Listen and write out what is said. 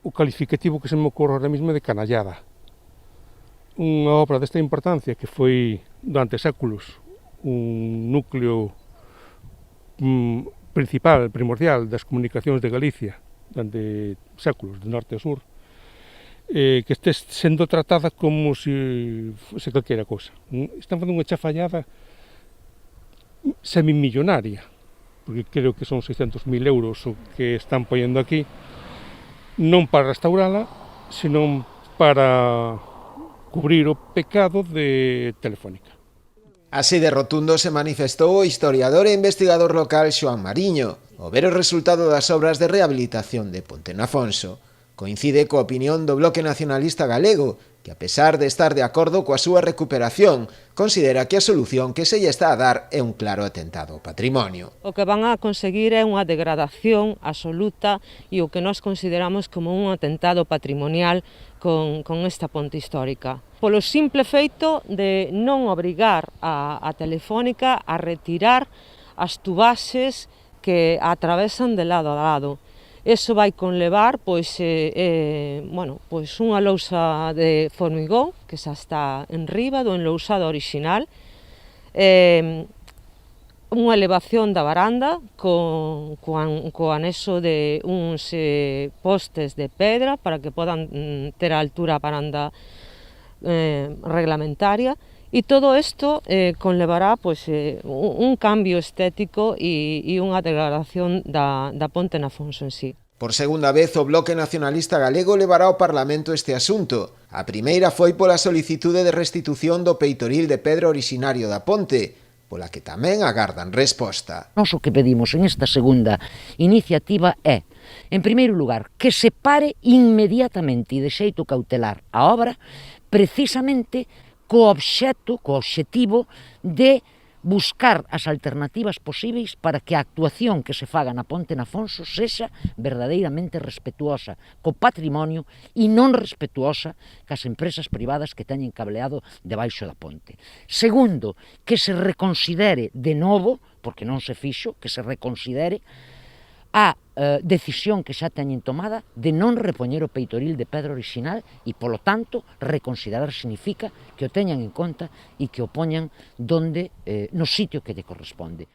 o calificativo que se me ocorre ahora mesmo de canallada. Unha obra desta importancia que foi durante séculos un núcleo principal, primordial das comunicacións de Galicia durante séculos, de norte a sur, que este sendo tratada como se fose calquera cosa. Están facendo unha chafallada semimillonaria, porque creo que son 600.000 euros o que están poñendo aquí, non para restaurala, senón para cubrir o pecado de Telefónica. Así de rotundo se manifestou o historiador e investigador local Xoán Mariño ao ver o resultado das obras de rehabilitación de Ponte no Afonso. Coincide coa opinión do Bloque Nacionalista Galego, que a pesar de estar de acordo coa súa recuperación, considera que a solución que se lle está a dar é un claro atentado ao patrimonio. O que van a conseguir é unha degradación absoluta e o que nós consideramos como un atentado patrimonial con esta ponte histórica. Polo simple feito de non obrigar a Telefónica a retirar as tubaxes que a atravesan de lado a lado. Eso vai conlevar unha lousa de formigón que xa está en riba do enlousado orixinal, unha elevación da varanda co anexo de uns postes de pedra para que podan ter a altura a varanda reglamentaria, e todo isto conlevará un cambio estético e unha degradación da ponte no Afonso en sí. Por segunda vez, o Bloque Nacionalista Galego levará ao Parlamento este asunto. A primeira foi pola solicitude de restitución do peitoril de pedra orixinario da ponte, pola que tamén agardan resposta. Nós o que pedimos en esta segunda iniciativa é, en primeiro lugar, que se pare inmediatamente e de xeito cautelar a obra, precisamente co obxectivo de buscar as alternativas posíveis para que a actuación que se faga na Ponte no Afonso sexa verdadeiramente respetuosa co patrimonio e non respetuosa cas empresas privadas que teñen cableado debaixo da ponte. Segundo, que se reconsidere de novo, porque non se fixo, que se reconsidere a decisión que xa teñen tomada de non repoñer o peitoril de pedra orixinal e, polo tanto, reconsiderar significa que o teñan en conta e que o poñan no sitio que lle corresponde.